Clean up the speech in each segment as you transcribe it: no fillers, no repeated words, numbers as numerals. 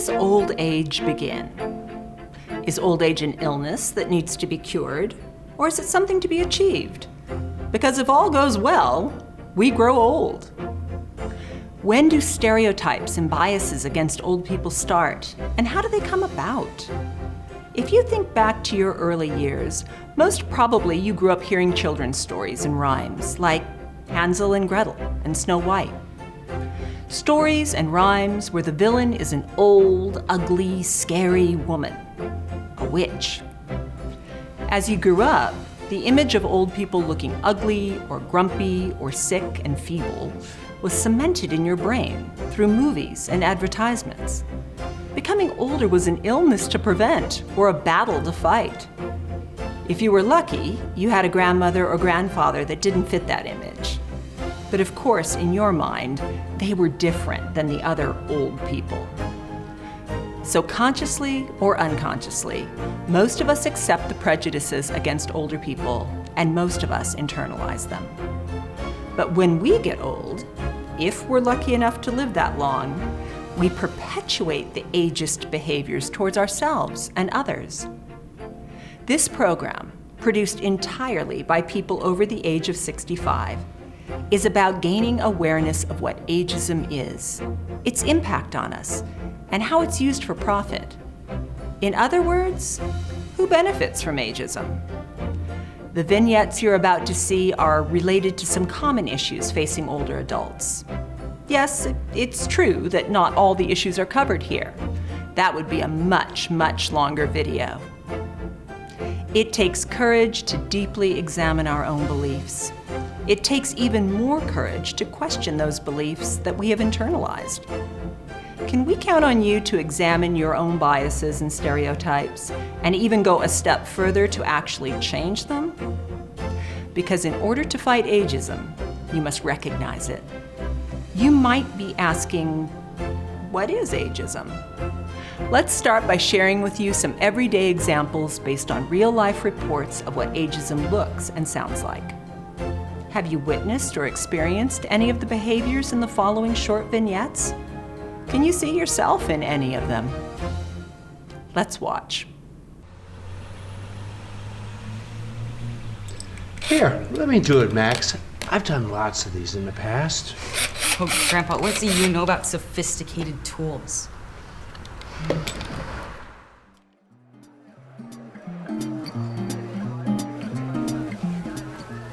does old age begin? Is old age an illness that needs to be cured, or is it something to be achieved? Because if all goes well, we grow old. When do stereotypes and biases against old people start, and how do they come about? If you think back to your early years, most probably you grew up hearing children's stories and rhymes, like Hansel and Gretel and Snow White. Stories and rhymes where the villain is an old, ugly, scary woman, a witch. As you grew up, the image of old people looking ugly or grumpy or sick and feeble was cemented in your brain through movies and advertisements. Becoming older was an illness to prevent or a battle to fight. If you were lucky, you had a grandmother or grandfather that didn't fit that image. But of course, in your mind, they were different than the other old people. So consciously or unconsciously, most of us accept the prejudices against older people, and most of us internalize them. But when we get old, if we're lucky enough to live that long, we perpetuate the ageist behaviors towards ourselves and others. This program, produced entirely by people over the age of 65, is about gaining awareness of what ageism is, its impact on us, and how it's used for profit. In other words, who benefits from ageism? The vignettes you're about to see are related to some common issues facing older adults. Yes, it's true that not all the issues are covered here. That would be a much, much longer video. It takes courage to deeply examine our own beliefs. It takes even more courage to question those beliefs that we have internalized. Can we count on you to examine your own biases and stereotypes, and even go a step further to actually change them? Because in order to fight ageism, you must recognize it. You might be asking, what is ageism? Let's start by sharing with you some everyday examples based on real-life reports of what ageism looks and sounds like. Have you witnessed or experienced any of the behaviors in the following short vignettes? Can you see yourself in any of them? Let's watch. Here, let me do it, Max. I've done lots of these in the past. Oh, Grandpa, what do you know about sophisticated tools?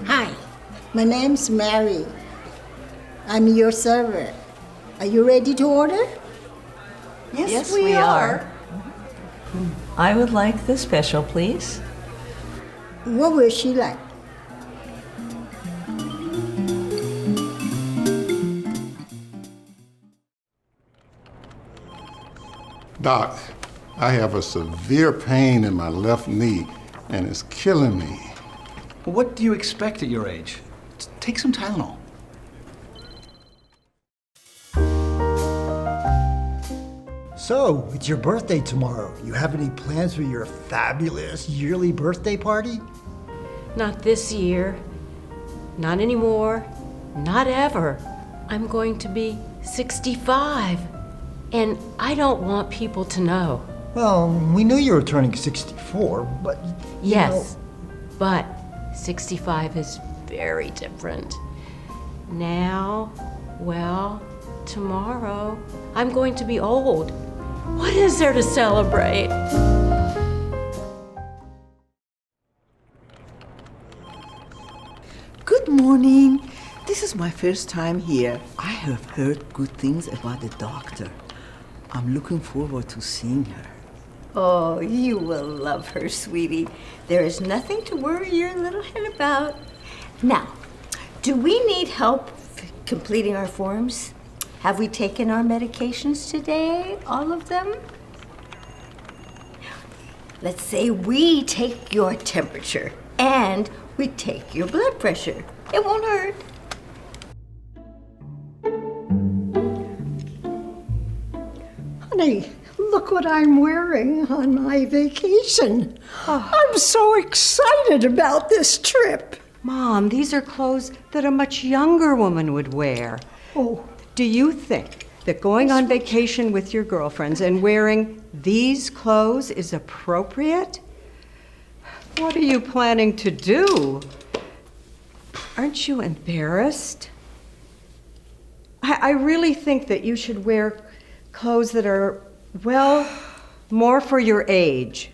Hi, my name's Mary. I'm your server. Are you ready to order? Yes, we are. I would like the special, please. What will she like? Doc, I have a severe pain in my left knee, and it's killing me. Well, what do you expect at your age? Take some Tylenol. So, it's your birthday tomorrow. You have any plans for your fabulous yearly birthday party? Not this year. Not anymore. Not ever. I'm going to be 65. And I don't want people to know. Well, we knew you were turning 64, but Yes, but 65 is very different. Now, well, tomorrow, I'm going to be old. What is there to celebrate? Good morning. This is my first time here. I have heard good things about the doctor. I'm looking forward to seeing her. Oh, you will love her, sweetie. There is nothing to worry your little head about. Now, do we need help completing our forms? Have we taken our medications today? All of them? Let's say we take your temperature and we take your blood pressure. It won't hurt. Honey, look what I'm wearing on my vacation. I'm so excited about this trip. Mom, these are clothes that a much younger woman would wear. Oh. Do you think that going on vacation with your girlfriends and wearing these clothes is appropriate? What are you planning to do? Aren't you embarrassed? I really think that you should wear clothes that are, well, more for your age.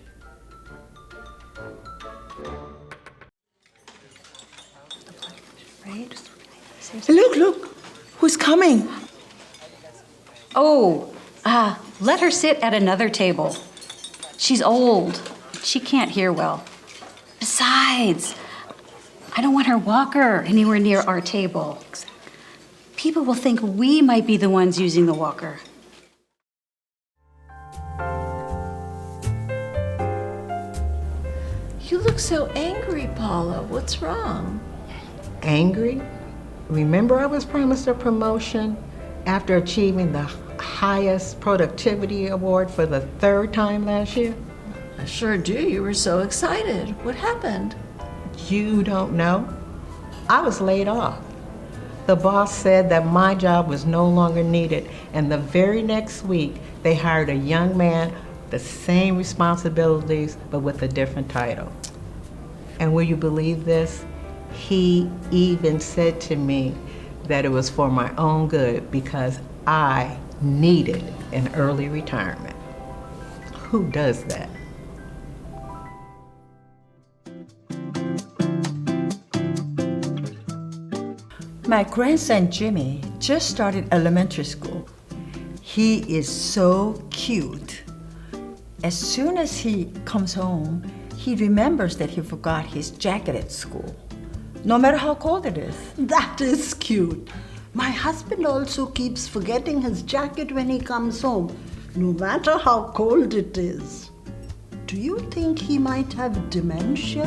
Look, who's coming? Oh, let her sit at another table. She's old. She can't hear well. Besides, I don't want her walker anywhere near our table. People will think we might be the ones using the walker. You look so angry, Paula. What's wrong? Angry? Remember I was promised a promotion after achieving the highest productivity award for the 3rd time last year? I sure do. You were so excited. What happened? You don't know? I was laid off. The boss said that my job was no longer needed, and the very next week they hired a young man, the same responsibilities, but with a different title. And will you believe this? He even said to me that it was for my own good because I needed an early retirement. Who does that? My grandson Jimmy just started elementary school. He is so cute. As soon as he comes home, he remembers that he forgot his jacket at school, no matter how cold it is. That is cute. My husband also keeps forgetting his jacket when he comes home, no matter how cold it is. Do you think he might have dementia?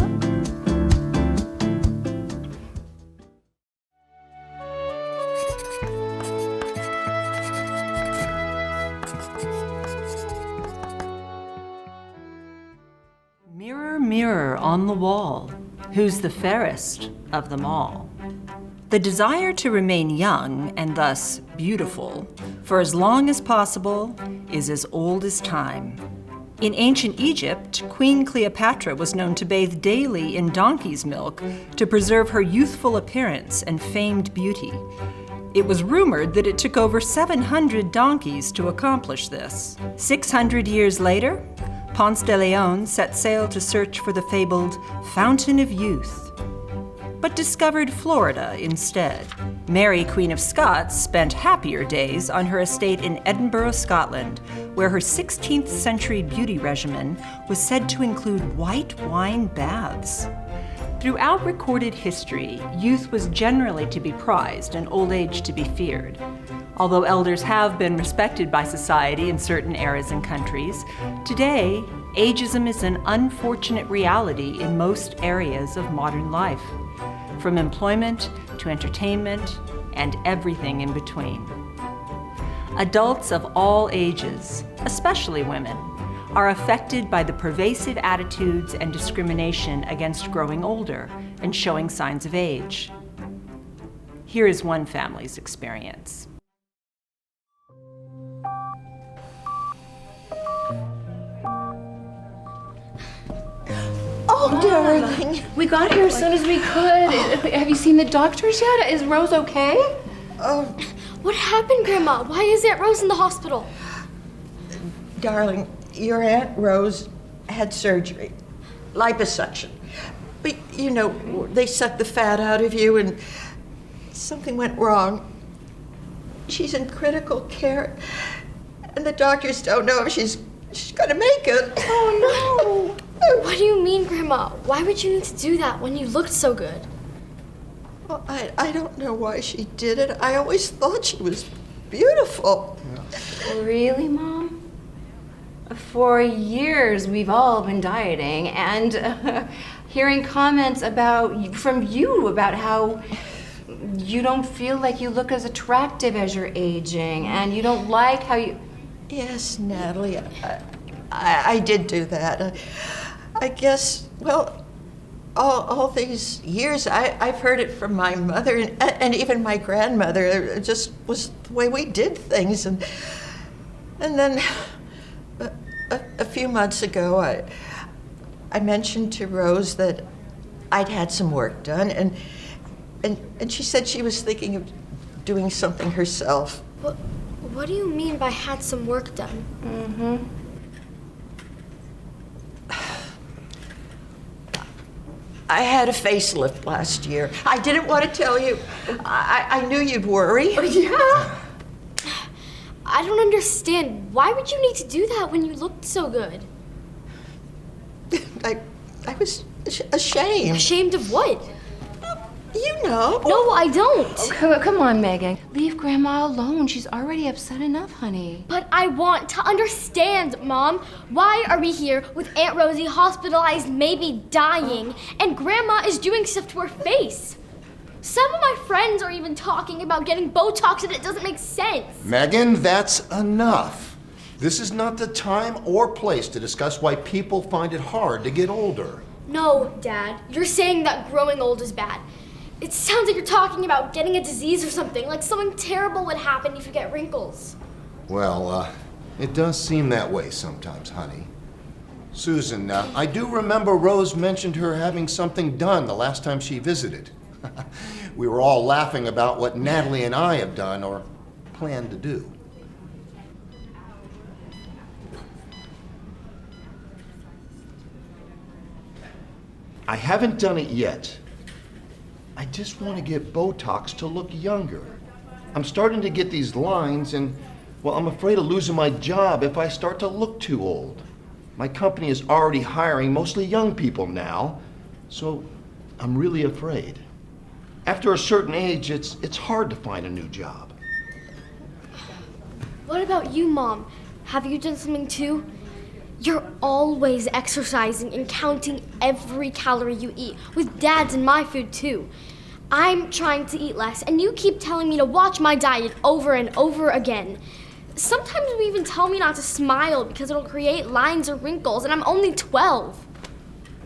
Mirror, mirror on the wall, who's the fairest of them all? The desire to remain young, and thus beautiful, for as long as possible is as old as time. In ancient Egypt, Queen Cleopatra was known to bathe daily in donkey's milk to preserve her youthful appearance and famed beauty. It was rumored that it took over 700 donkeys to accomplish this. 600 years later, Ponce de Leon set sail to search for the fabled Fountain of Youth, but discovered Florida instead. Mary, Queen of Scots, spent happier days on her estate in Edinburgh, Scotland, where her 16th century beauty regimen was said to include white wine baths. Throughout recorded history, youth was generally to be prized and old age to be feared. Although elders have been respected by society in certain eras and countries, today, ageism is an unfortunate reality in most areas of modern life, from employment to entertainment and everything in between. Adults of all ages, especially women, are affected by the pervasive attitudes and discrimination against growing older and showing signs of age. Here is one family's experience. Oh, darling. We got here as soon as we could. Have you seen the doctors yet? Is Rose okay? What happened, Grandma? Why is Aunt Rose in the hospital? Darling, your Aunt Rose had surgery, liposuction. But, you know, they sucked the fat out of you and something went wrong. She's in critical care and the doctors don't know if she's gonna make it. Oh, no. What do you mean, Grandma? Why would you need to do that when you looked so good? Well, I don't know why she did it. I always thought she was beautiful. Really, Mom? For years, we've all been dieting and hearing comments from you about how you don't feel like you look as attractive as you're aging and you don't like how you... Yes, Natalie, I did do that. I guess, well, all these years, I've heard it from my mother and even my grandmother. It just was the way we did things. And then a few months ago, I mentioned to Rose that I'd had some work done, and she said she was thinking of doing something herself. What do you mean by had some work done? Mm-hmm. I had a facelift last year. I didn't want to tell you. I knew you'd worry. Yeah? I don't understand. Why would you need to do that when you looked so good? I was ashamed. Ashamed of what? You know. No, I don't. Oh, come on, Megan. Leave Grandma alone. She's already upset enough, honey. But I want to understand, Mom. Why are we here with Aunt Rosie hospitalized, maybe dying, and Grandma is doing stuff to her face? Some of my friends are even talking about getting Botox, and it doesn't make sense. Megan, that's enough. This is not the time or place to discuss why people find it hard to get older. No, Dad. You're saying that growing old is bad. It sounds like you're talking about getting a disease or something, like something terrible would happen if you get wrinkles. Well, it does seem that way sometimes, honey. Susan, I do remember Rose mentioned her having something done the last time she visited. We were all laughing about what Natalie and I have done or plan to do. I haven't done it yet. I just want to get Botox to look younger. I'm starting to get these lines and, well, I'm afraid of losing my job if I start to look too old. My company is already hiring mostly young people now, so I'm really afraid. After a certain age, it's hard to find a new job. What about you, Mom? Have you done something too? You're always exercising and counting every calorie you eat, with Dad's and my food too. I'm trying to eat less, and you keep telling me to watch my diet over and over again. Sometimes you even tell me not to smile because it'll create lines or wrinkles, and I'm only 12.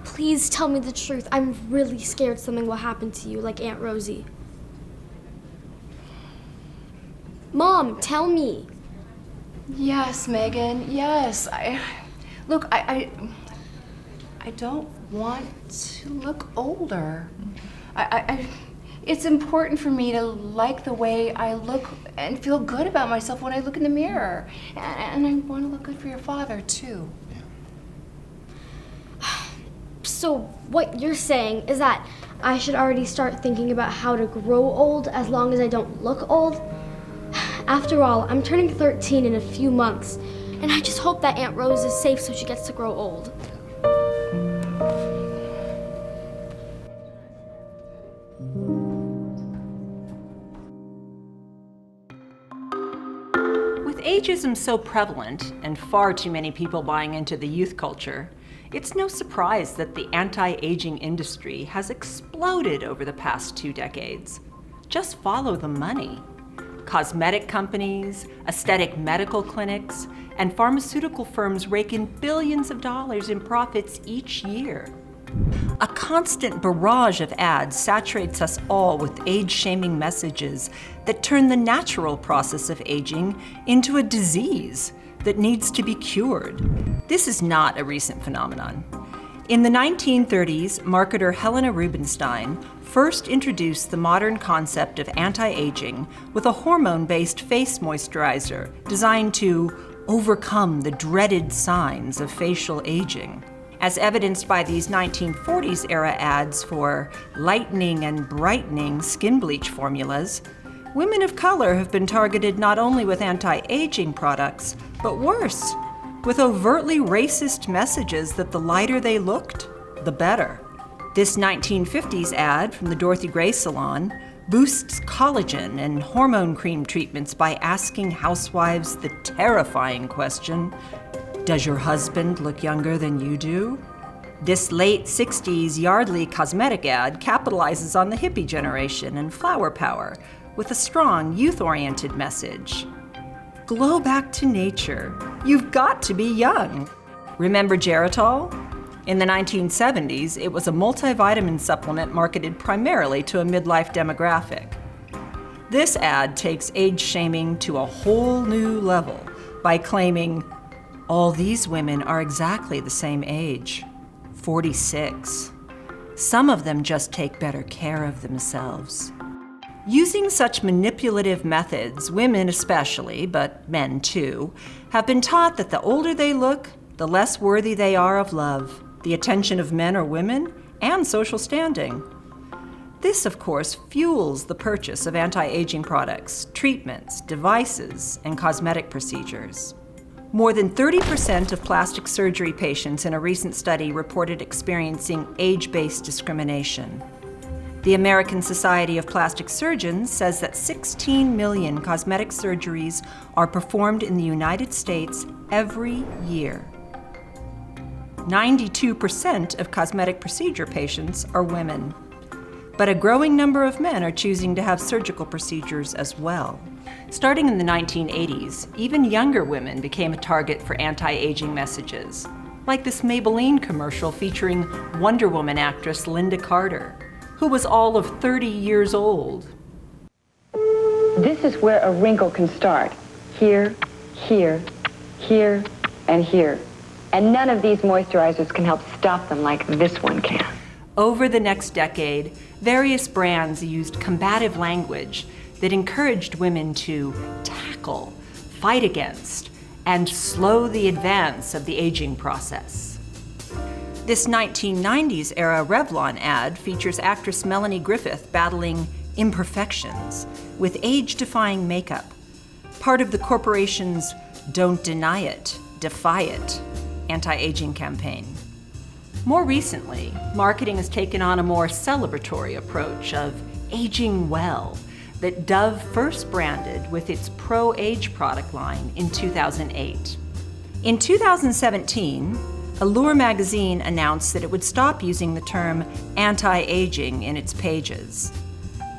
Please tell me the truth. I'm really scared something will happen to you, like Aunt Rosie. Mom, tell me. Yes, Megan, yes. Look, I don't want to look older. It's important for me to like the way I look and feel good about myself when I look in the mirror. And I want to look good for your father, too. So what you're saying is that I should already start thinking about how to grow old as long as I don't look old? After all, I'm turning 13 in a few months, and I just hope that Aunt Rose is safe so she gets to grow old. With ageism so prevalent and far too many people buying into the youth culture, it's no surprise that the anti-aging industry has exploded over the past 2 decades. Just follow the money. Cosmetic companies, aesthetic medical clinics, and pharmaceutical firms rake in billions of dollars in profits each year. A constant barrage of ads saturates us all with age-shaming messages that turn the natural process of aging into a disease that needs to be cured. This is not a recent phenomenon. In the 1930s, marketer Helena Rubinstein first introduced the modern concept of anti-aging with a hormone-based face moisturizer designed to overcome the dreaded signs of facial aging. As evidenced by these 1940s era ads for lightening and brightening skin bleach formulas, women of color have been targeted not only with anti-aging products, but worse, with overtly racist messages that the lighter they looked, the better. This 1950s ad from the Dorothy Gray Salon boosts collagen and hormone cream treatments by asking housewives the terrifying question, does your husband look younger than you do? This late 60s Yardley cosmetic ad capitalizes on the hippie generation and flower power with a strong youth-oriented message. Glow back to nature. You've got to be young. Remember Geritol? In the 1970s, it was a multivitamin supplement marketed primarily to a midlife demographic. This ad takes age shaming to a whole new level by claiming all these women are exactly the same age, 46. Some of them just take better care of themselves. Using such manipulative methods, women especially, but men too, have been taught that the older they look, the less worthy they are of love, the attention of men or women, and social standing. This, of course, fuels the purchase of anti-aging products, treatments, devices, and cosmetic procedures. More than 30% of plastic surgery patients in a recent study reported experiencing age-based discrimination. The American Society of Plastic Surgeons says that 16 million cosmetic surgeries are performed in the United States every year. 92% of cosmetic procedure patients are women, but a growing number of men are choosing to have surgical procedures as well. Starting in the 1980s, even younger women became a target for anti-aging messages, like this Maybelline commercial featuring Wonder Woman actress Linda Carter, who was all of 30 years old. This is where a wrinkle can start. Here, here, here, and here. And none of these moisturizers can help stop them like this one can. Over the next decade, various brands used combative language that encouraged women to tackle, fight against, and slow the advance of the aging process. This 1990s era Revlon ad features actress Melanie Griffith battling imperfections with age-defying makeup, part of the corporation's Don't Deny It, Defy It anti-aging campaign. More recently, marketing has taken on a more celebratory approach of aging well that Dove first branded with its Pro-Age product line in 2008. In 2017, Allure magazine announced that it would stop using the term anti-aging in its pages.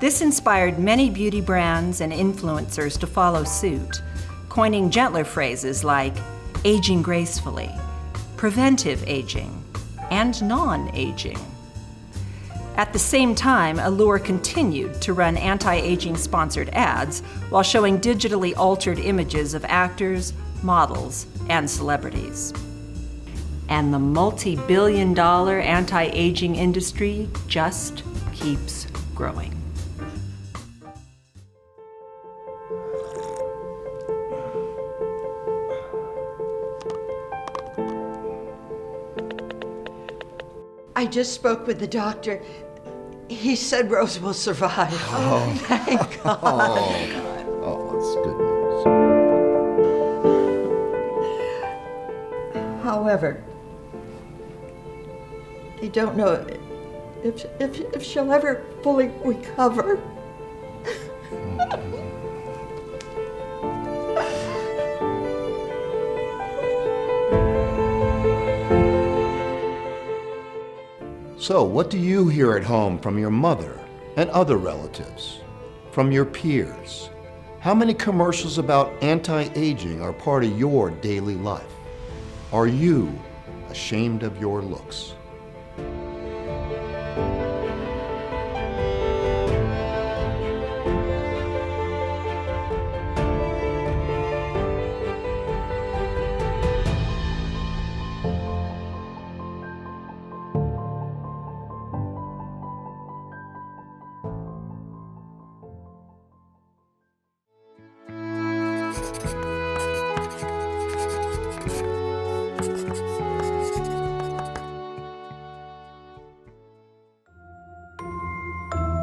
This inspired many beauty brands and influencers to follow suit, coining gentler phrases like aging gracefully, preventive aging, and non-aging. At the same time, Allure continued to run anti-aging sponsored ads while showing digitally altered images of actors, models, and celebrities. And the multi-billion-dollar anti-aging industry just keeps growing. I just spoke with the doctor. He said Rose will survive. Oh. Thank God. That's good news. However, they don't know if she'll ever fully recover. So, what do you hear at home from your mother and other relatives? From your peers? How many commercials about anti-aging are part of your daily life? Are you ashamed of your looks?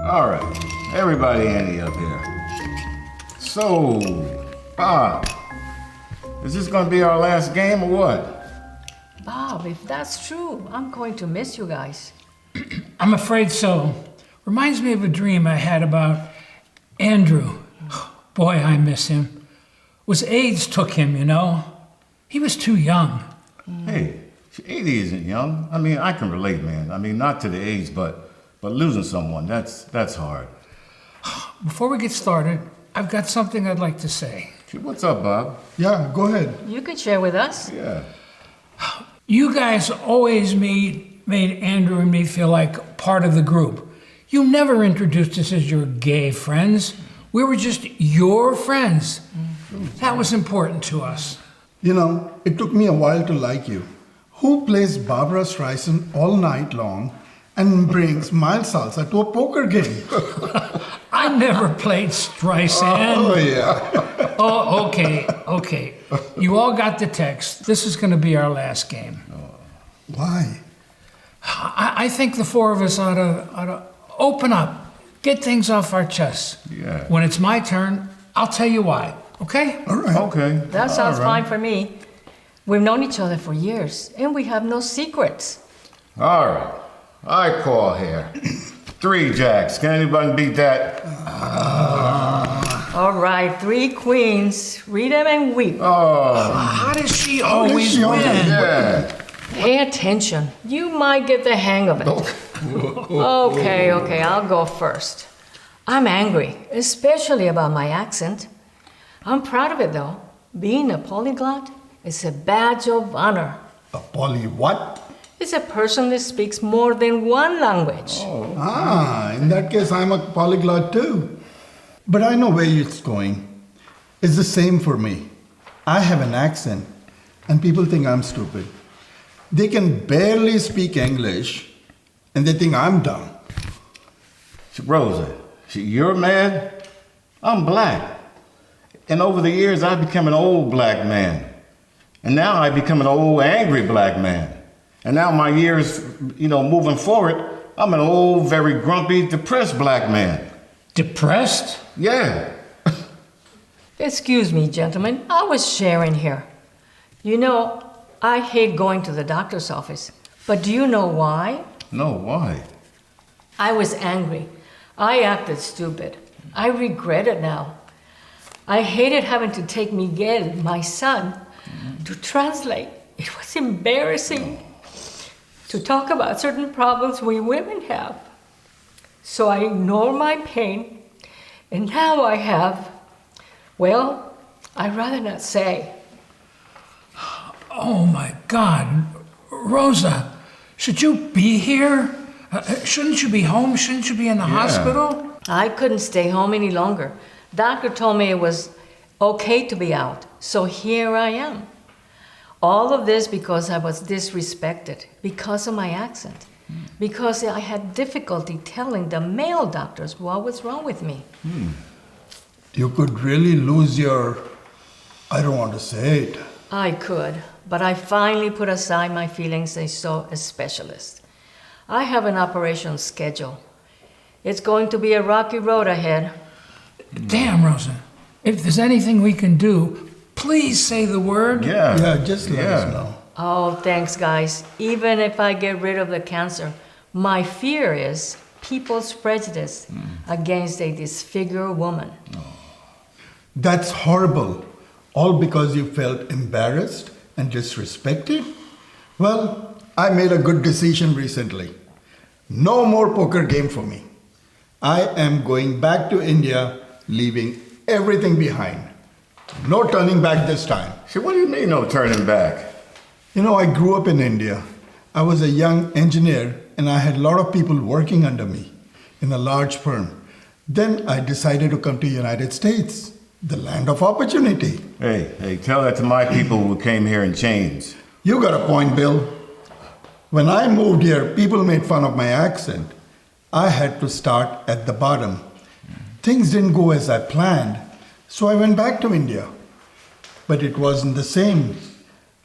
All right, everybody handy up here. So, Bob, is this gonna be our last game or what? Bob, if that's true, I'm going to miss you guys. I'm afraid so. Reminds me of a dream I had about Andrew. Boy, I miss him. It was AIDS took him, you know. He was too young. Hey, 80 isn't young. I mean, I can relate, man. I mean, not to the age, but losing someone, that's hard. Before we get started, I've got something I'd like to say. What's up, Bob? Yeah, go ahead. You can share with us. Yeah. You guys always made Andrew and me feel like part of the group. You never introduced us as your gay friends. We were just your friends. That was important to us. You know, it took me a while to like you. Who plays Barbara Streisand all night long and brings mild salsa to a poker game? I never played Streisand. Oh, yeah. Oh, okay. You all got the text. This is going to be our last game. Why? I think the four of us ought to open up, get things off our chests. Yeah. When it's my turn, I'll tell you why. Okay? All right. Okay. That sounds fine for me. We've known each other for years, and we have no secrets. All right. I call here. 3 jacks. Can anybody beat that? All right, 3 queens. Read them and weep. Oh. How does she always win? Yeah. Pay attention. You might get the hang of it. Okay, I'll go first. I'm angry, especially about my accent. I'm proud of it, though. Being a polyglot is a badge of honor. A poly what? It's a person that speaks more than one language. Oh. Ah, in that case, I'm a polyglot too. But I know where it's going. It's the same for me. I have an accent, and people think I'm stupid. They can barely speak English, and they think I'm dumb. Rosa, you're mad? I'm black. And over the years, I've become an old black man. And now I've become an old, angry black man. And now my years, moving forward, I'm an old, very grumpy, depressed black man. Depressed? Yeah. Excuse me, gentlemen. I was sharing here. You know, I hate going to the doctor's office. But do you know why? No, why? I was angry. I acted stupid. I regret it now. I hated having to take Miguel, my son, to translate. It was embarrassing to talk about certain problems we women have. So I ignored my pain, and now I have, well, I'd rather not say. Oh my God. Rosa, should you be here? Shouldn't you be home? Shouldn't you be in the hospital? I couldn't stay home any longer. Doctor told me it was okay to be out, so here I am. All of this because I was disrespected, because of my accent, because I had difficulty telling the male doctors what was wrong with me. You could really lose your, I don't want to say it. I could, but I finally put aside my feelings and saw a specialist. I have an operation schedule. It's going to be a rocky road ahead. Damn, Rosa. If there's anything we can do, please say the word. Yeah, just let us know. Oh, thanks, guys. Even if I get rid of the cancer, my fear is people's prejudice against a disfigured woman. That's horrible. All because you felt embarrassed and disrespected? Well, I made a good decision recently. No more poker game for me. I am going back to India, leaving everything behind. No turning back this time. So what do you mean no turning back? You know, I grew up in India. I was a young engineer and I had a lot of people working under me in a large firm. Then I decided to come to the United States, the land of opportunity. Hey, tell that to my people who came here in chains. You got a point, Bill. When I moved here, people made fun of my accent. I had to start at the bottom. Things didn't go as I planned, so I went back to India. But it wasn't the same.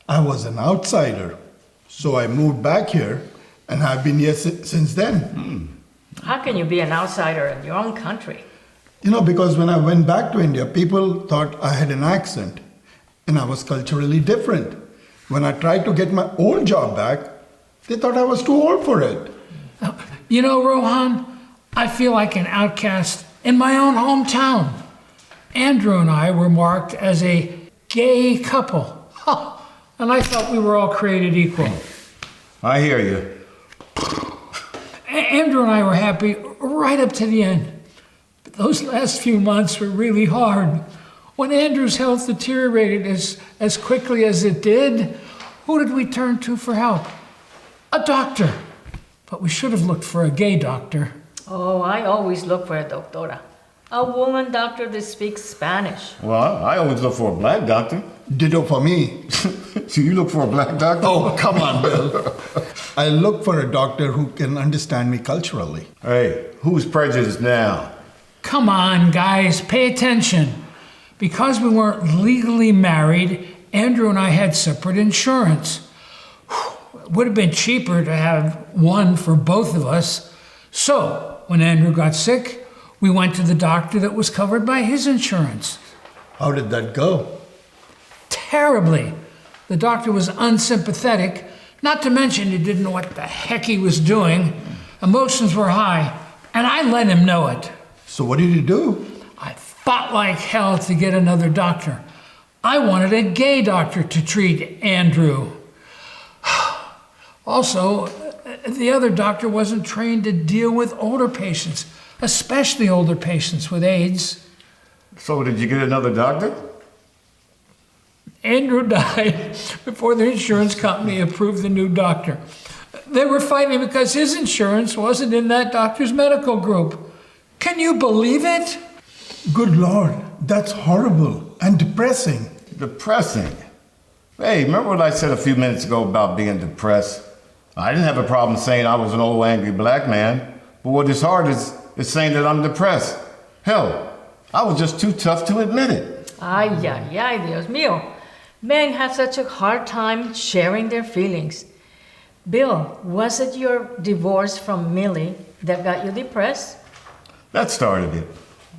I was an outsider. So I moved back here, and I've been here since then. How can you be an outsider in your own country? You know, because when I went back to India, people thought I had an accent, and I was culturally different. When I tried to get my old job back, they thought I was too old for it. You know, Rohan, I feel like an outcast in my own hometown. Andrew and I were marked as a gay couple. And I thought we were all created equal. I hear you. Andrew and I were happy right up to the end. But those last few months were really hard. When Andrew's health deteriorated as quickly as it did, Who did we turn to for help? A doctor. But we should have looked for a gay doctor. Oh, I always look for a doctora. A woman doctor that speaks Spanish. Well, I always look for a black doctor. Ditto for me. So you look for a black doctor? Oh, come on, Bill. I look for a doctor who can understand me culturally. Hey, who's prejudiced now? Come on, guys, pay attention. Because we weren't legally married, Andrew and I had separate insurance. It would have been cheaper to have one for both of us. So, when Andrew got sick, we went to the doctor that was covered by his insurance. How did that go? Terribly. The doctor was unsympathetic, not to mention he didn't know what the heck he was doing. Emotions were high, and I let him know it. So what did you do? I fought like hell to get another doctor. I wanted a gay doctor to treat Andrew. Also, the other doctor wasn't trained to deal with older patients, especially older patients with AIDS. So did you get another doctor? Andrew died before the insurance company approved the new doctor. They were fighting because his insurance wasn't in that doctor's medical group. Can you believe it? Good Lord, that's horrible and depressing. Depressing? Hey, remember what I said a few minutes ago about being depressed? I didn't have a problem saying I was an old angry black man, but what is hard is saying that I'm depressed. Hell, I was just too tough to admit it. Ay, ay, ay, Dios mío. Men have such a hard time sharing their feelings. Bill, was it your divorce from Millie that got you depressed? That started it.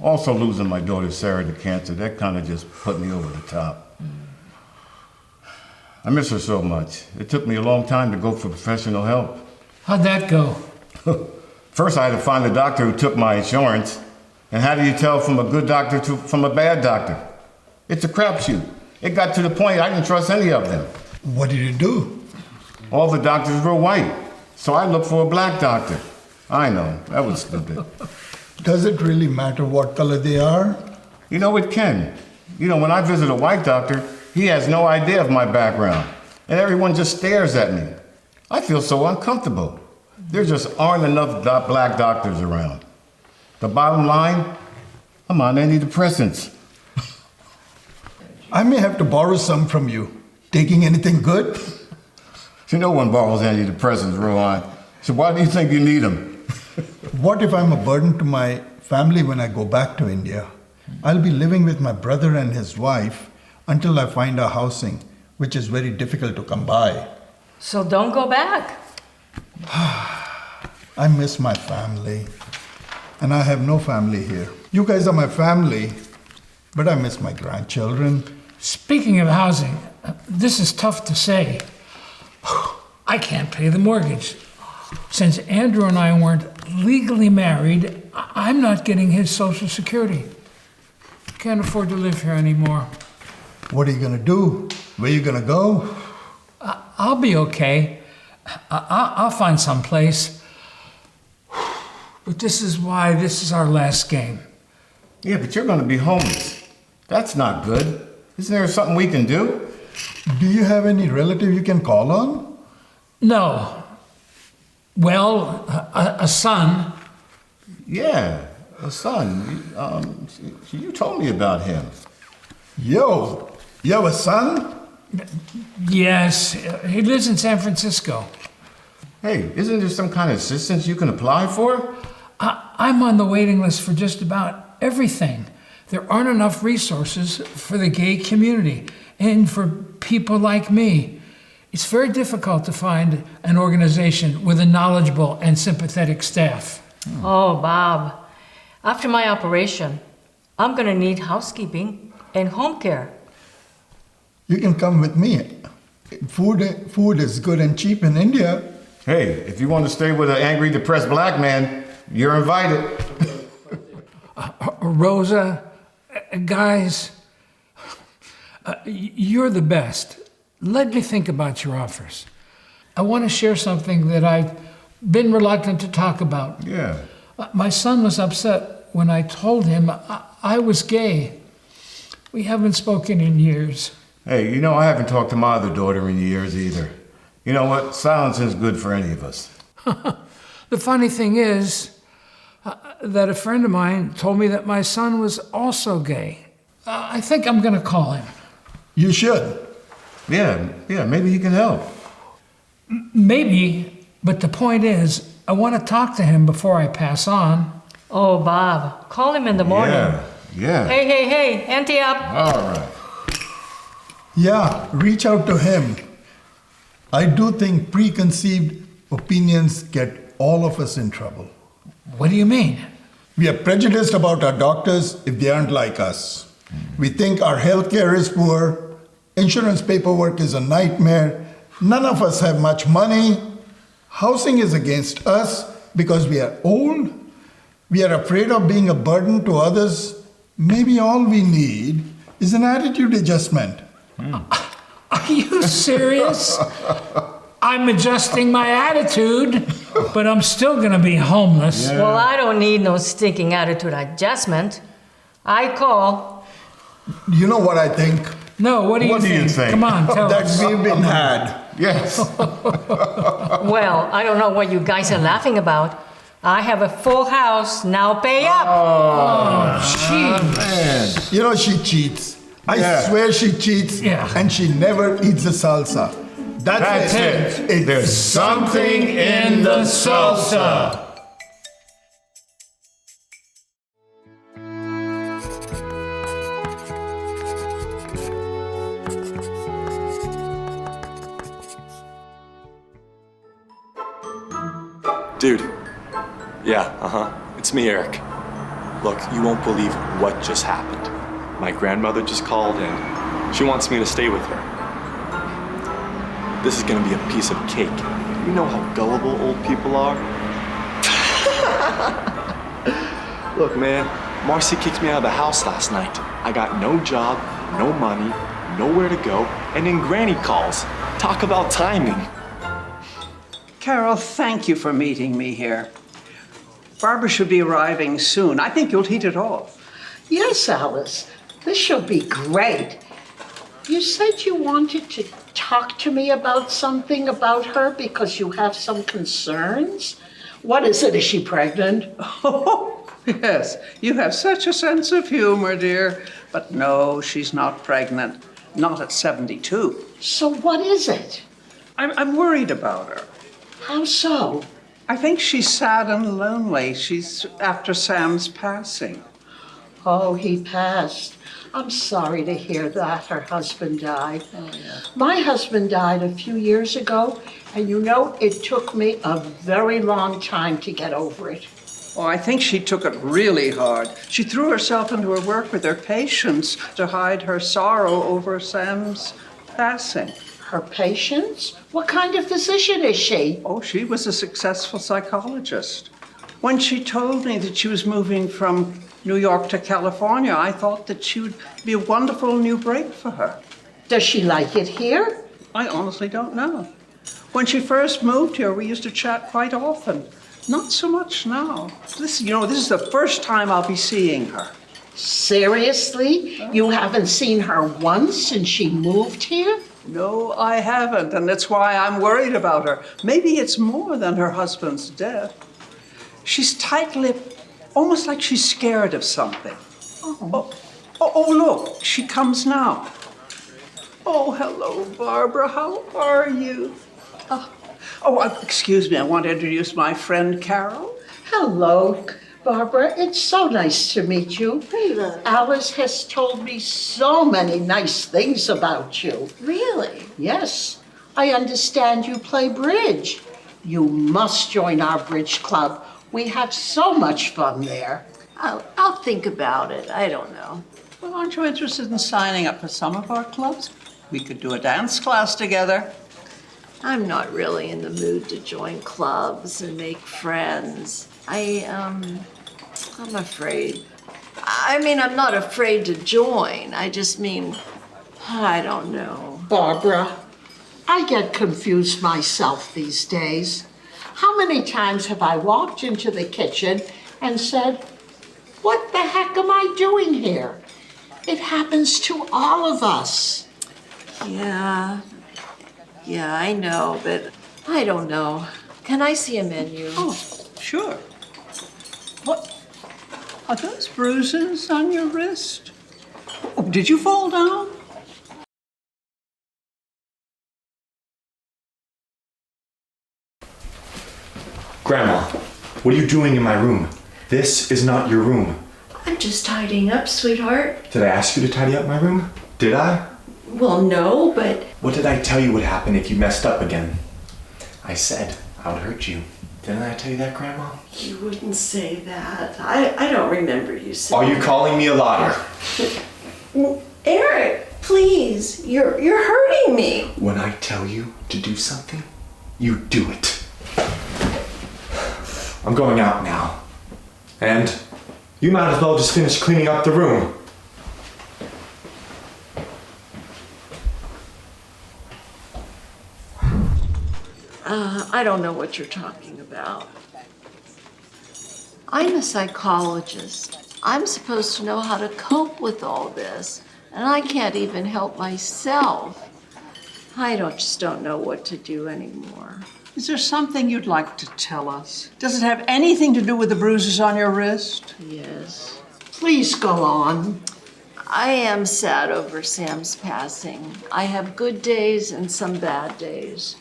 Also losing my daughter Sarah to cancer, that kind of just put me over the top. I miss her so much. It took me a long time to go for professional help. How'd that go? First, I had to find a doctor who took my insurance. And how do you tell from a good doctor from a bad doctor? It's a crapshoot. It got to the point I didn't trust any of them. What did you do? All the doctors were white, so I looked for a black doctor. I know, that was stupid. Does it really matter what color they are? You know, it can. You know, when I visit a white doctor, he has no idea of my background, and everyone just stares at me. I feel so uncomfortable. There just aren't enough black doctors around. The bottom line, I'm on antidepressants. I may have to borrow some from you. Taking anything good? No one borrows antidepressants, Rohan. So why do you think you need them? What if I'm a burden to my family when I go back to India? I'll be living with my brother and his wife until I find a housing, which is very difficult to come by. So don't go back. I miss my family, and I have no family here. You guys are my family, but I miss my grandchildren. Speaking of housing, this is tough to say. I can't pay the mortgage. Since Andrew and I weren't legally married, I'm not getting his Social Security. Can't afford to live here anymore. What are you gonna do? Where you gonna go? I'll be okay. I'll find some place. But this is why this is our last game. Yeah, but you're gonna be homeless. That's not good. Isn't there something we can do? Do you have any relative you can call on? No. Well, a son. Yeah, a son. You told me about him. Yo, you have a son? Yes, he lives in San Francisco. Hey, isn't there some kind of assistance you can apply for? I'm on the waiting list for just about everything. There aren't enough resources for the gay community and for people like me. It's very difficult to find an organization with a knowledgeable and sympathetic staff. Oh, Bob. After my operation, I'm gonna need housekeeping and home care. You can come with me. Food is good and cheap in India. Hey, if you want to stay with an angry, depressed black man, you're invited. Rosa, guys, you're the best. Let me think about your offers. I want to share something that I've been reluctant to talk about. Yeah. My son was upset when I told him I was gay. We haven't spoken in years. Hey, you know, I haven't talked to my other daughter in years either. You know what? Silence isn't good for any of us. The funny thing is that a friend of mine told me that my son was also gay. I think I'm going to call him. You should. Yeah, maybe he can help. Maybe, but the point is, I want to talk to him before I pass on. Oh, Bob, call him in the morning. Yeah. Hey, ante up. All right. Yeah, reach out to him. I do think preconceived opinions get all of us in trouble. What do you mean? We are prejudiced about our doctors if they aren't like us. We think our healthcare is poor, insurance paperwork is a nightmare, none of us have much money, housing is against us because we are old, we are afraid of being a burden to others. Maybe all we need is an attitude adjustment. Are you serious? I'm adjusting my attitude, but I'm still gonna be homeless. Yeah. Well, I don't need no stinking attitude adjustment. I call. You know what I think? No, what do you think? Come on, tell us. That we've been had. Yes. Well, I don't know what you guys are laughing about. I have a full house, now pay up. Oh, man. You know, she cheats. I swear she cheats, and she never eats the salsa. That's it. There's something in the salsa. Dude. Yeah, it's me, Eric. Look, you won't believe what just happened. My grandmother just called in. She wants me to stay with her. This is gonna be a piece of cake. You know how gullible old people are? Look, man, Marcy kicked me out of the house last night. I got no job, no money, nowhere to go, and then Granny calls. Talk about timing. Carol, thank you for meeting me here. Barbara should be arriving soon. I think you'll hit it off. Yes, Alice. This shall be great. You said you wanted to talk to me about something about her because you have some concerns? What is it? Is she pregnant? Oh, yes. You have such a sense of humor, dear. But no, she's not pregnant. Not at 72. So what is it? I'm worried about her. How so? I think she's sad and lonely. She's after Sam's passing. Oh, he passed. I'm sorry to hear that. Her husband died. Oh, yeah. My husband died a few years ago, and you know, it took me a very long time to get over it. Oh, I think she took it really hard. She threw herself into her work with her patients to hide her sorrow over Sam's passing. Her patients? What kind of physician is she? Oh, she was a successful psychologist. When she told me that she was moving from New York to California, I thought that she would be a wonderful new break for her. Does she like it here? I honestly don't know. When she first moved here, we used to chat quite often. Not so much now. This is the first time I'll be seeing her. Seriously? You haven't seen her once since she moved here? No, I haven't, and that's why I'm worried about her. Maybe it's more than her husband's death. She's tight-lipped, almost like she's scared of something. Oh, look, she comes now. Oh, hello, Barbara. How are you? Excuse me. I want to introduce my friend, Carol. Hello, Barbara. It's so nice to meet you. Hello. Alice has told me so many nice things about you. Really? Yes. I understand you play bridge. You must join our bridge club. We have so much fun there. I'll think about it. I don't know. Well, aren't you interested in signing up for some of our clubs? We could do a dance class together. I'm not really in the mood to join clubs and make friends. I'm afraid. I mean, I'm not afraid to join. I just mean, I don't know. Barbara, I get confused myself these days. How many times have I walked into the kitchen and said, what the heck am I doing here? It happens to all of us. Yeah, I know, but I don't know. Can I see a menu? Oh, sure. What? Are those bruises on your wrist? Oh, did you fall down? Grandma, what are you doing in my room? This is not your room. I'm just tidying up, sweetheart. Did I ask you to tidy up my room? Did I? Well, no, but... What did I tell you would happen if you messed up again? I said I would hurt you. Didn't I tell you that, Grandma? You wouldn't say that. I don't remember you saying Are you calling me a liar? Eric, please. You're hurting me. When I tell you to do something, you do it. I'm going out now. And you might as well just finish cleaning up the room. I don't know what you're talking about. I'm a psychologist. I'm supposed to know how to cope with all this, and I can't even help myself. I just don't know what to do anymore. Is there something you'd like to tell us? Does it have anything to do with the bruises on your wrist? Yes. Please go on. I am sad over Sam's passing. I have good days and some bad days.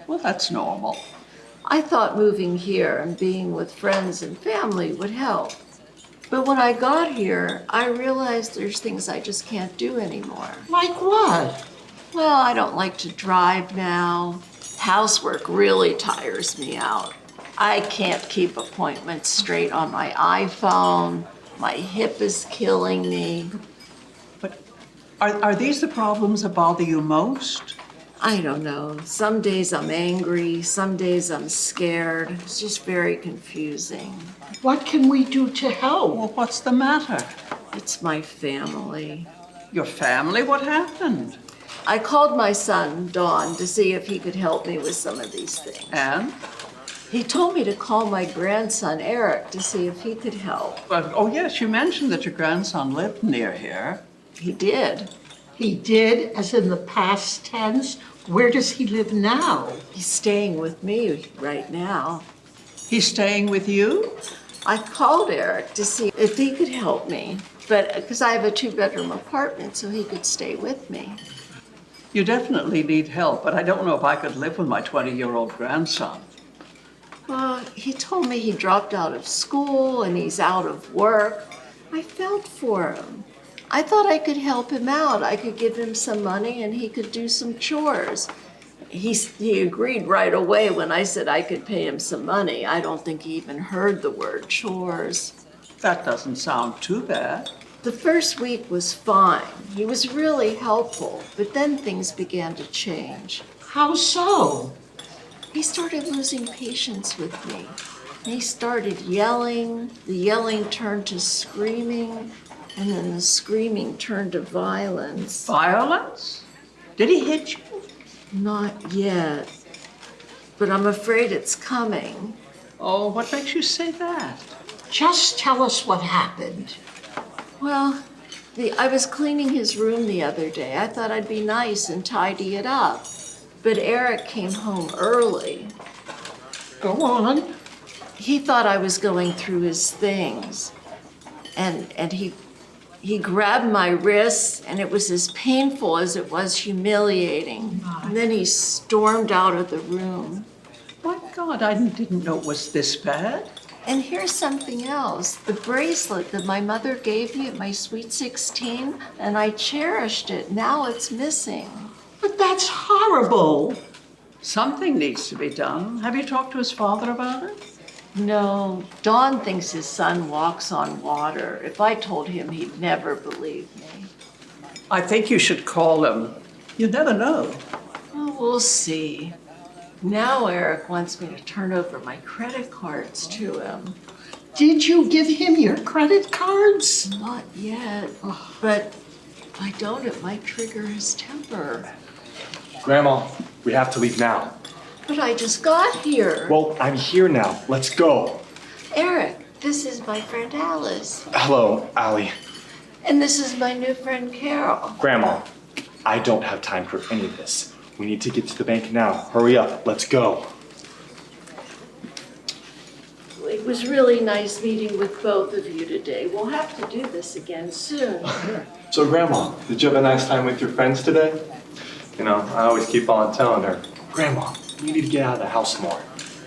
Well, that's normal. I thought moving here and being with friends and family would help. But when I got here, I realized there's things I just can't do anymore. Like what? Well, I don't like to drive now. Housework really tires me out. I can't keep appointments straight on my iPhone. My hip is killing me. But are these the problems that bother you most? I don't know. Some days I'm angry, some days I'm scared. It's just very confusing. What can we do to help? Well, what's the matter? It's my family. Your family? What happened? I called my son, Don, to see if he could help me with some of these things. And? He told me to call my grandson, Eric, to see if he could help. Oh, yes, you mentioned that your grandson lived near here. He did. He did, as in the past tense? Where does he live now? He's staying with me right now. He's staying with you? I called Eric to see if he could help me, but because I have a 2-bedroom apartment, so he could stay with me. You definitely need help, but I don't know if I could live with my 20-year-old grandson. Well, he told me he dropped out of school and he's out of work. I felt for him. I thought I could help him out. I could give him some money and he could do some chores. He agreed right away when I said I could pay him some money. I don't think he even heard the word chores. That doesn't sound too bad. The first week was fine. He was really helpful, but then things began to change. How so? He started losing patience with me. He started yelling. The yelling turned to screaming, and then the screaming turned to violence. Violence? Did he hit you? Not yet, but I'm afraid it's coming. Oh, what makes you say that? Just tell us what happened. Well, I was cleaning his room the other day. I thought I'd be nice and tidy it up. But Eric came home early. Go on. He thought I was going through his things. And he grabbed my wrists, and it was as painful as it was humiliating. And then he stormed out of the room. My God, I didn't know it was this bad. And here's something else. The bracelet that my mother gave me at my sweet 16, and I cherished it. Now it's missing. But that's horrible. Something needs to be done. Have you talked to his father about it? No, Don thinks his son walks on water. If I told him, he'd never believe me. I think you should call him. You never know. Oh, we'll see. Now Eric wants me to turn over my credit cards to him. Did you give him your credit cards? Not yet, but if I don't, it might trigger his temper. Grandma, we have to leave now. But I just got here. Well, I'm here now. Let's go. Eric, this is my friend Alice. Hello, Allie. And this is my new friend Carol. Grandma, I don't have time for any of this. We need to get to the bank now. Hurry up, let's go. It was really nice meeting with both of you today. We'll have to do this again soon. So Grandma, did you have a nice time with your friends today? You know, I always keep on telling her, Grandma, you need to get out of the house more.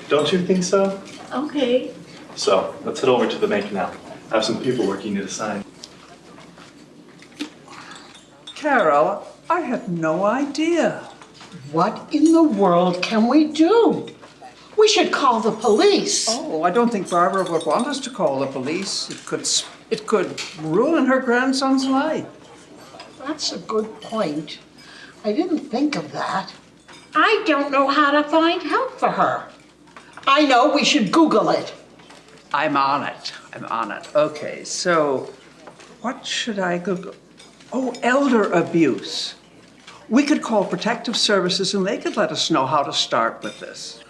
Don't you think so? Okay. So, let's head over to the bank now. I have some paperwork you need to sign. Carol, I had no idea. What in the world can we do? We should call the police. Oh, I don't think Barbara would want us to call the police. It could ruin her grandson's life. That's a good point. I didn't think of that. I don't know how to find help for her. I know, we should Google it. I'm on it. Okay, so what should I Google? Oh, elder abuse. We could call protective services and they could let us know how to start with this.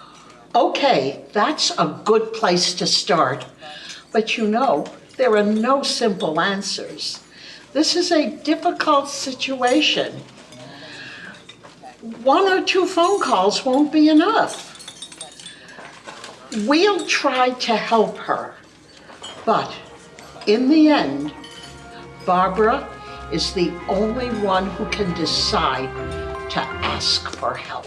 Okay, that's a good place to start. But you know, there are no simple answers. This is a difficult situation. 1 or 2 phone calls won't be enough. We'll try to help her. But in the end, Barbara is the only one who can decide to ask for help.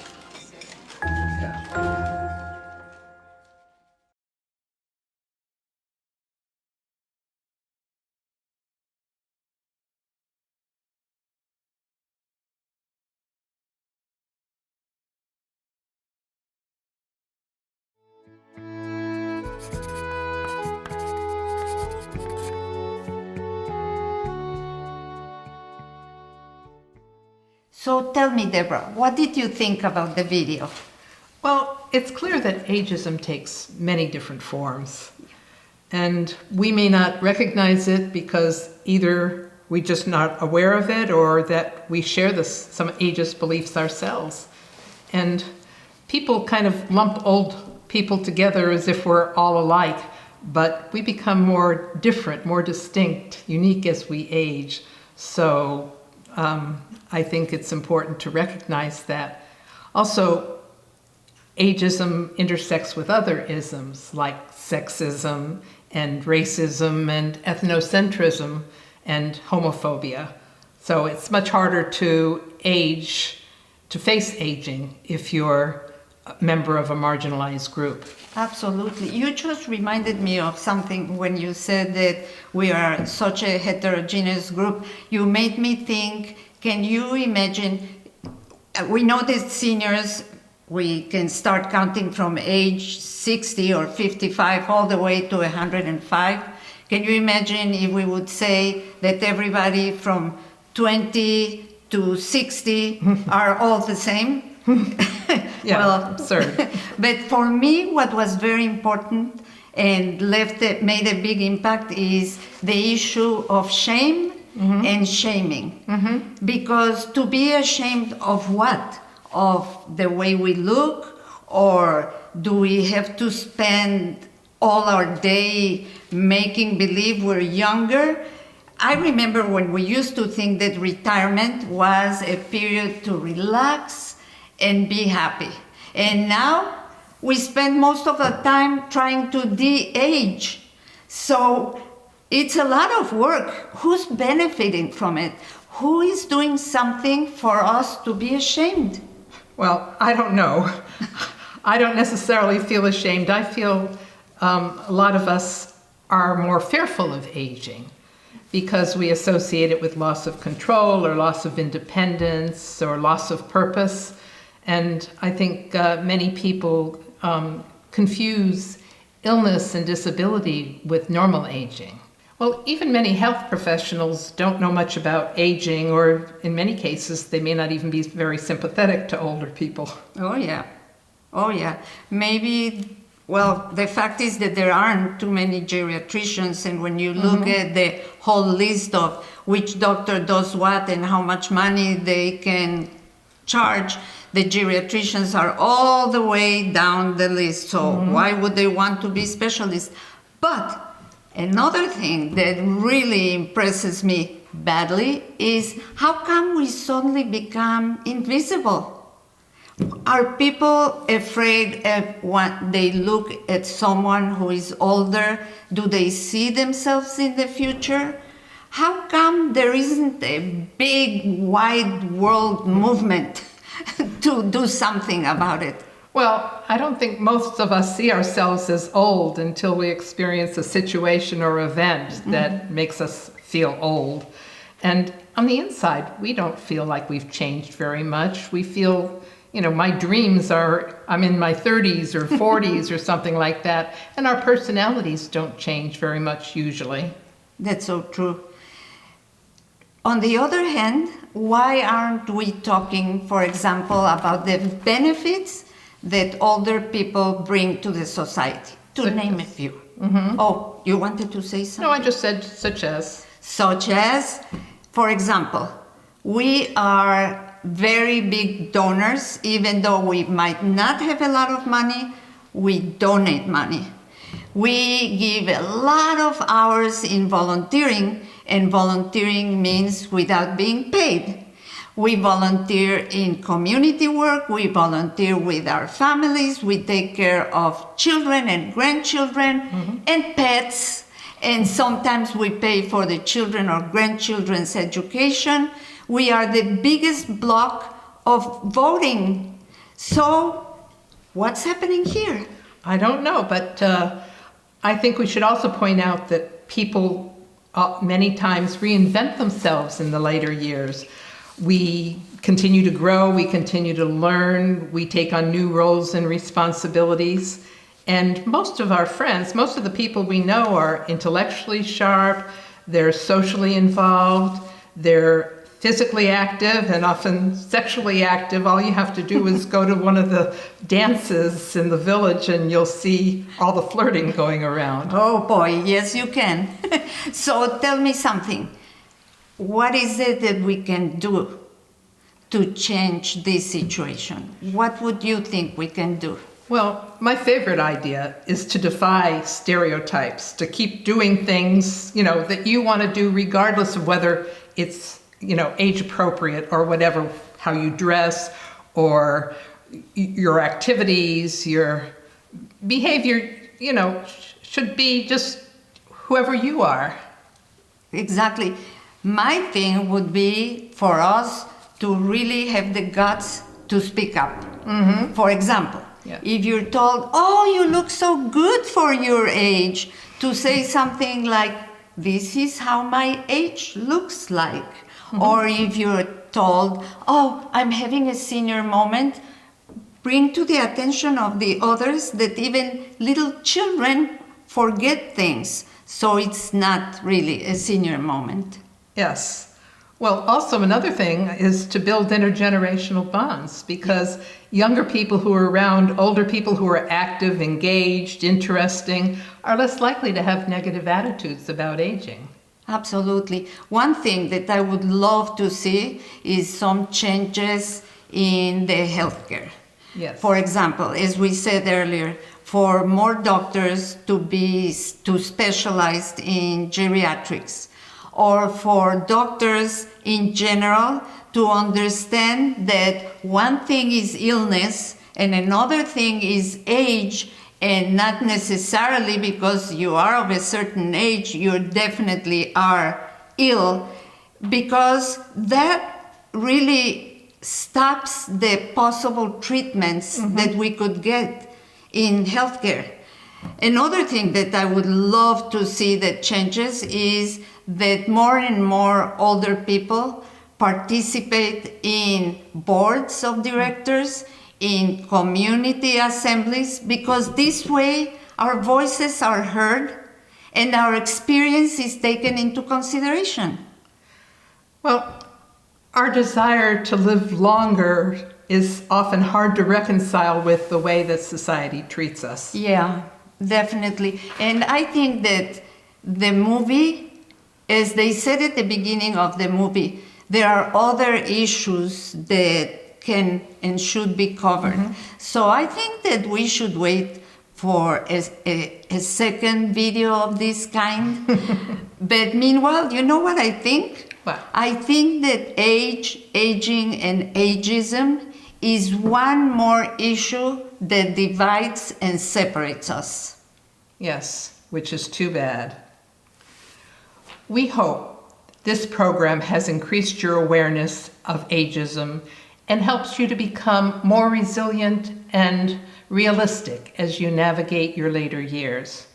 So tell me, Deborah, what did you think about the video? Well, it's clear that ageism takes many different forms. And we may not recognize it because either we're just not aware of it or that we share some ageist beliefs ourselves. And people kind of lump old people together as if we're all alike, but we become more different, more distinct, unique as we age. So I think it's important to recognize that. Also, ageism intersects with other isms like sexism and racism and ethnocentrism and homophobia. So it's much harder to face aging if you're a member of a marginalized group. Absolutely. You just reminded me of something when you said that we are such a heterogeneous group. You made me think, can you imagine, we know that seniors, we can start counting from age 60 or 55 all the way to 105. Can you imagine if we would say that everybody from 20 to 60 are all the same? Yeah, well, absurd. But for me, what was very important and made a big impact is the issue of shame and shaming. Because to be ashamed of what? Of the way we look? Or do we have to spend all our day making believe we're younger? I remember when we used to think that retirement was a period to relax and be happy. And now we spend most of the time trying to de-age. So it's a lot of work. Who's benefiting from it? Who is doing something for us to be ashamed? Well, I don't know. I don't necessarily feel ashamed. I feel a lot of us are more fearful of aging because we associate it with loss of control or loss of independence or loss of purpose. And I think many people confuse illness and disability with normal aging. Well, even many health professionals don't know much about aging, or in many cases, they may not even be very sympathetic to older people. Oh, yeah. Oh, yeah. Maybe, well, the fact is that there aren't too many geriatricians, and when you look at the whole list of which doctor does what and how much money they can charge, the geriatricians are all the way down the list. So why would they want to be specialists? But another thing that really impresses me badly is how come we suddenly become invisible? Are people afraid of when they look at someone who is older? Do they see themselves in the future? How come there isn't a big, wide world movement to do something about it? Well, I don't think most of us see ourselves as old until we experience a situation or event that makes us feel old. And on the inside, we don't feel like we've changed very much. We feel, you know, my dreams are I'm in my 30s or 40s or something like that, and our personalities don't change very much usually. That's so true. On the other hand, why aren't we talking, for example, about the benefits that older people bring to the society? To name a few. Oh, you wanted to say something? No, I just said such as. Such as, for example, we are very big donors. Even though we might not have a lot of money, we donate money. We give a lot of hours in volunteering, and volunteering means without being paid. We volunteer in community work, we volunteer with our families, we take care of children and grandchildren and pets, and sometimes we pay for the children or grandchildren's education. We are the biggest block of voting. So what's happening here? I don't know, but I think we should also point out that people many times reinvent themselves in the later years. We continue to grow, we continue to learn, we take on new roles and responsibilities. And most of our friends, most of the people we know are intellectually sharp, they're socially involved, they're physically active and often sexually active. All you have to do is go to one of the dances in the village and you'll see all the flirting going around. Oh boy, yes you can. So tell me something. What is it that we can do to change this situation? What would you think we can do? Well, my favorite idea is to defy stereotypes, to keep doing things, you know, that you want to do regardless of whether it's, you know, age appropriate or whatever, how you dress or your activities, your behavior, you know, should be just whoever you are. Exactly. My thing would be for us to really have the guts to speak up. For example, if you're told, oh, you look so good for your age, to say something like, this is how my age looks like. Or if you're told, oh, I'm having a senior moment, bring to the attention of the others that even little children forget things. So it's not really a senior moment. Yes. Well, also another thing is to build intergenerational bonds, because younger people who are around older people who are active, engaged, interesting, are less likely to have negative attitudes about aging. Absolutely. One thing that I would love to see is some changes in the healthcare. Yes. For example, as we said earlier, for more doctors to specialize in geriatrics, or for doctors in general to understand that one thing is illness and another thing is age, and not necessarily because you are of a certain age, you definitely are ill, because that really stops the possible treatments that we could get in healthcare. Another thing that I would love to see that changes is that more and more older people participate in boards of directors, in community assemblies, because this way our voices are heard and our experience is taken into consideration. Well, our desire to live longer is often hard to reconcile with the way that society treats us. Yeah, definitely. And I think that the movie, as they said at the beginning of the movie, there are other issues that can and should be covered. So I think that we should wait for a second video of this kind. But meanwhile, you know what I think? What? I think that aging, and ageism is one more issue that divides and separates us. Yes, which is too bad. We hope this program has increased your awareness of ageism and helps you to become more resilient and realistic as you navigate your later years.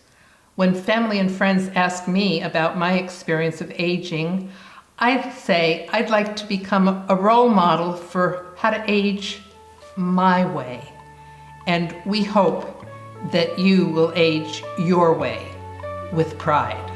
When family and friends ask me about my experience of aging, I say I'd like to become a role model for how to age my way. And we hope that you will age your way with pride.